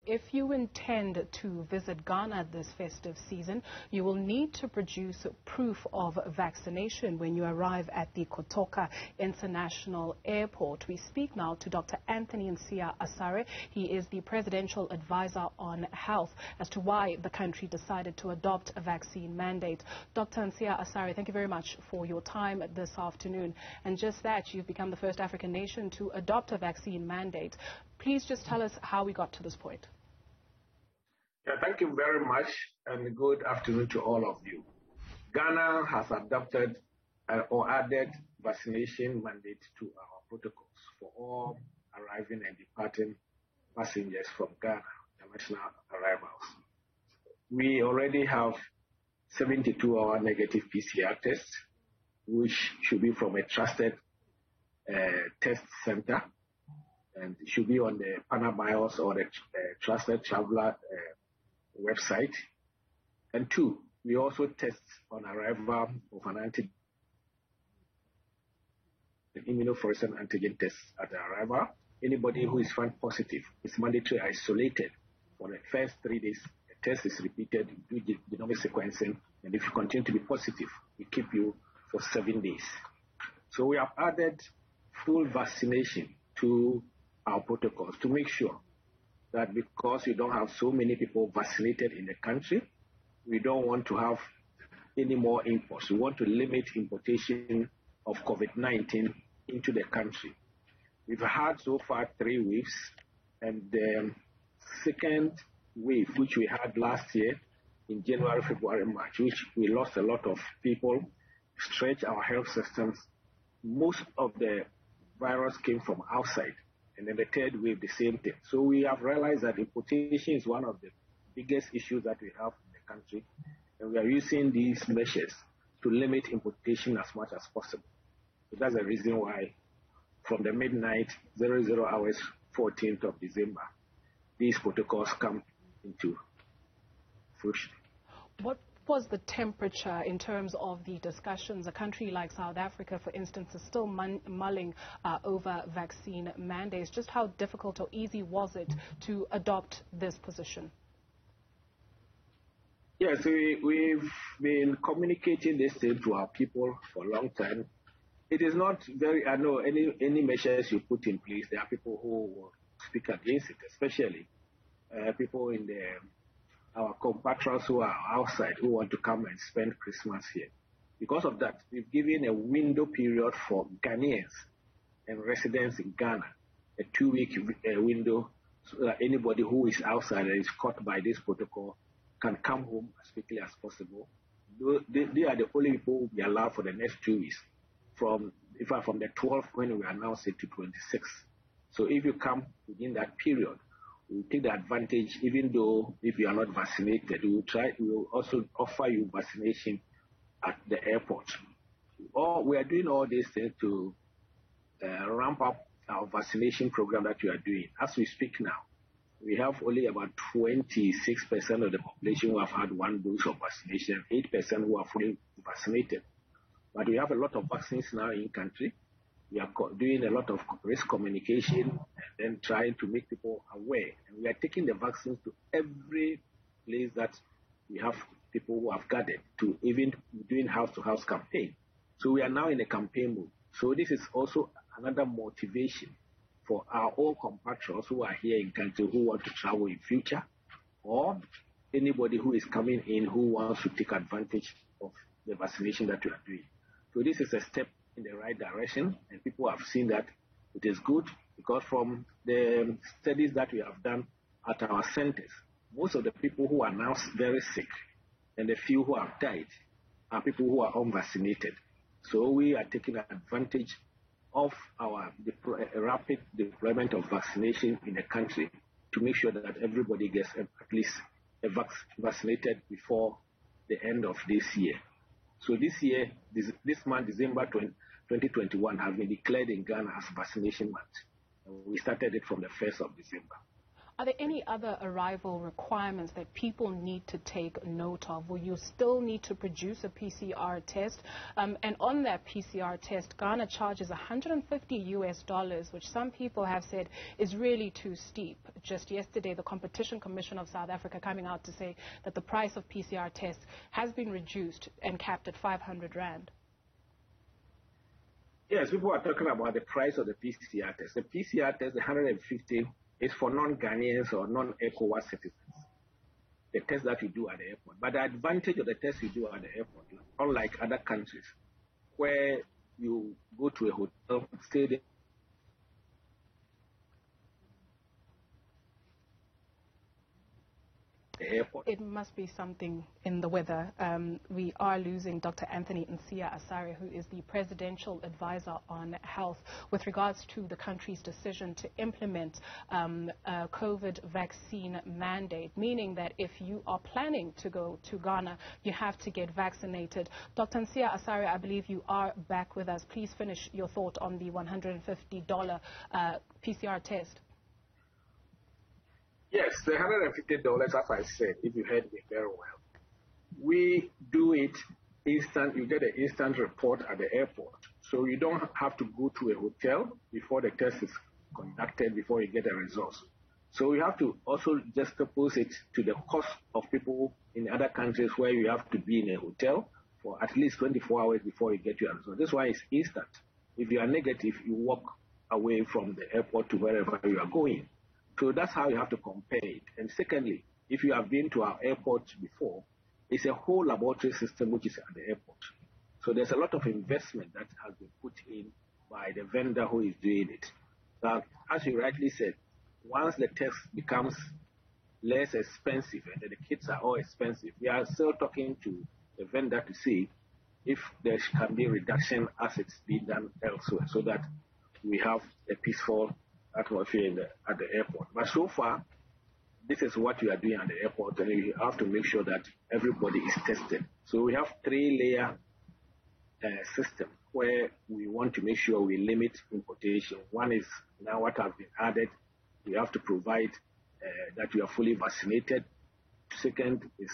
If you intend to visit Ghana this festive season, you will need to produce proof of vaccination when you arrive at the Kotoka International Airport. We speak now to Dr. Anthony Nsia Asare. He is the Presidential Advisor on Health as to why the country decided to adopt a vaccine mandate. Dr. Nsia Asare, thank you very much for your time this afternoon. And just that, you've become the first African nation to adopt a vaccine mandate. Please just tell us how we got to this point. Yeah, thank you very much, and good afternoon to all of you. Ghana has adopted or added vaccination mandate to our protocols for all arriving and departing passengers from Ghana, international arrivals. We already have 72-hour negative PCR tests, which should be from a trusted test center, and it should be on the Panabios or the Trusted Traveler website. And two, we also test on arrival of an immunofluorescent antigen test at the arrival. Anybody who is found positive is mandatory isolated for the first 3 days. The test is repeated, do genomic sequencing, and if you continue to be positive, we keep you for 7 days. So we have added full vaccination to our protocols to make sure that because we don't have so many people vaccinated in the country, we don't want to have any more imports. We want to limit importation of COVID-19 into the country. We've had so far 3 waves, and the second wave, which we had last year in January, February, March, which we lost a lot of people, stretched our health systems. Most of the virus came from outside. And then the third wave, the same thing. So we have realized that importation is one of the biggest issues that we have in the country. And we are using these measures to limit importation as much as possible. So that's the reason why from the midnight, 00 hours, 14th of December, these protocols come into fruition. What was the temperature in terms of the discussions? A country like South Africa, for instance, is still mulling over vaccine mandates. Just how difficult or easy was it to adopt this position? Yes, we've been communicating this thing to our people for a long time. It is not very, I know any measures you put in place, there are people who will speak against it, especially people in our compatriots who are outside, who want to come and spend Christmas here. Because of that, we've given a window period for Ghanaians and residents in Ghana, a 2-week window, so that anybody who is outside and is caught by this protocol can come home as quickly as possible. They are the only people who will be allowed for the next 2 weeks, from the 12th when we announce it to 26th. So if you come within that period, we will take the advantage, even though if you are not vaccinated, we will also offer you vaccination at the airport. We are doing all these things to ramp up our vaccination program that we are doing. As we speak now, we have only about 26% of the population who have had 1 dose of vaccination, 8% who are fully vaccinated. But we have a lot of vaccines now in country. We are doing a lot of risk communication and then trying to make people aware. And we are taking the vaccines to every place that we have people who have gathered, to even doing house-to-house campaign. So we are now in a campaign mode. So this is also another motivation for our own compatriots who are here in country who want to travel in future, or anybody who is coming in who wants to take advantage of the vaccination that we are doing. So this is a step in the right direction, and people have seen that it is good, because from the studies that we have done at our centers, most of the people who are now very sick and the few who have died are people who are unvaccinated. So we are taking advantage of our rapid deployment of vaccination in the country to make sure that everybody gets at least vaccinated before the end of this year. So this year, this month, December 2021, has been declared in Ghana as vaccination month. We started it from the 1st of December. Are there any other arrival requirements that people need to take note of? Will you still need to produce a PCR test? And on that PCR test, Ghana charges $150, which some people have said is really too steep. Just yesterday, the Competition Commission of South Africa coming out to say that the price of PCR tests has been reduced and capped at 500 Rand. Yes, people are talking about the price of the PCR test. The PCR test, the 150, is for non-Ghanaians or non-ECOWAS citizens, the test that you do at the airport. But the advantage of the test you do at the airport, unlike other countries, where you go to a hotel, stay there, the airport. It must be something in the weather. We are losing Dr. Anthony Nsia Asare, who is the Presidential Advisor on Health, with regards to the country's decision to implement a COVID vaccine mandate, meaning that if you are planning to go to Ghana, you have to get vaccinated. Dr. Nsia Asare, I believe you are back with us. Please finish your thought on the $150 PCR test. Yes, the $150, as I said, if you heard me very well, we do it instant. You get an instant report at the airport. So you don't have to go to a hotel before the test is conducted, before you get the results. So you have to also just oppose it to the cost of people in other countries where you have to be in a hotel for at least 24 hours before you get your result. That's why it's instant. If you are negative, you walk away from the airport to wherever you are going. So that's how you have to compare it. And secondly, if you have been to our airport before, it's a whole laboratory system which is at the airport. So there's a lot of investment that has been put in by the vendor who is doing it. Now, as you rightly said, once the test becomes less expensive and the kits are all expensive, we are still talking to the vendor to see if there can be reduction as it's being done elsewhere, so that we have a peaceful atmosphere at the airport. But so far, this is what we are doing at the airport, and you have to make sure that everybody is tested. So we have 3-layer system where we want to make sure we limit importation. One is now what has been added. We have to provide that you are fully vaccinated. Second is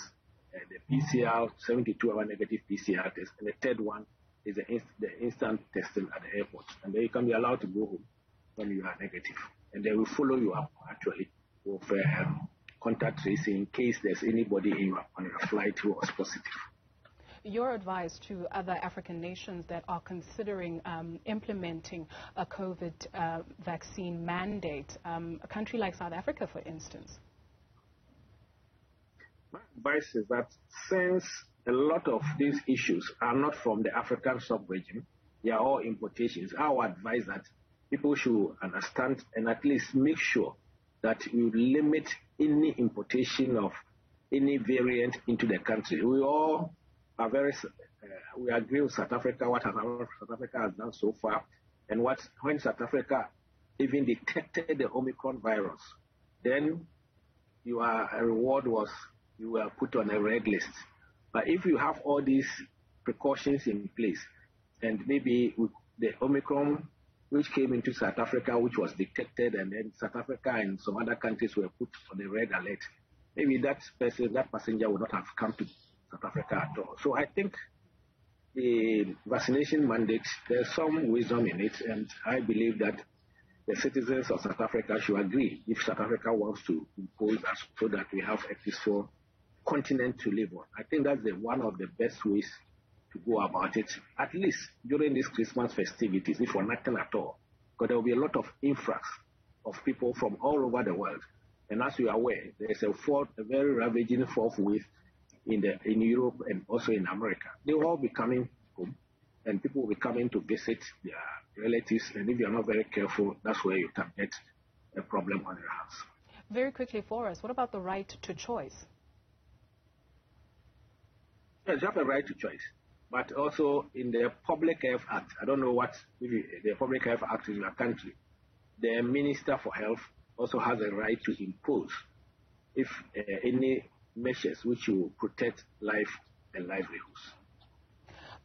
the PCR, 72-hour negative PCR test. And the third one is the instant testing at the airport. And then you can be allowed to go home when you are negative. And they will follow you up, actually, with contact tracing in case there's anybody on your flight who was positive. Your advice to other African nations that are considering implementing a COVID vaccine mandate, a country like South Africa, for instance? My advice is that since a lot of these issues are not from the African sub-region, they are all importations, I would advise that people should understand and at least make sure that we limit any importation of any variant into the country. We all are we agree with South Africa, what South Africa has done so far, and when South Africa even detected the Omicron virus, then your reward was you were put on a red list. But if you have all these precautions in place, and maybe with the Omicron which came into South Africa, which was detected, and then South Africa and some other countries were put on a red alert, maybe that passenger would not have come to South Africa at all. So I think the vaccination mandate, there's some wisdom in it, and I believe that the citizens of South Africa should agree if South Africa wants to impose that so that we have a peaceful continent to live on. I think that's one of the best ways to go about it, at least during these Christmas festivities, if for nothing at all, because there will be a lot of influx of people from all over the world. And as you are aware, there is a very ravaging fourth wave in Europe and also in America. They will all be coming home, and people will be coming to visit their relatives, and if you are not very careful, that's where you can get a problem on your hands. Very quickly for us, what about the right to choice? Yes, you have a right to choice. But also in the Public Health Act, I don't know what the Public Health Act in your country, the Minister for Health also has a right to impose if any measures which will protect life and livelihoods.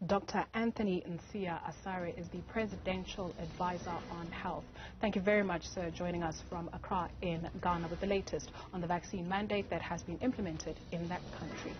Dr. Anthony Nsia Asare is the Presidential Advisor on Health. Thank you very much, sir, joining us from Accra in Ghana with the latest on the vaccine mandate that has been implemented in that country.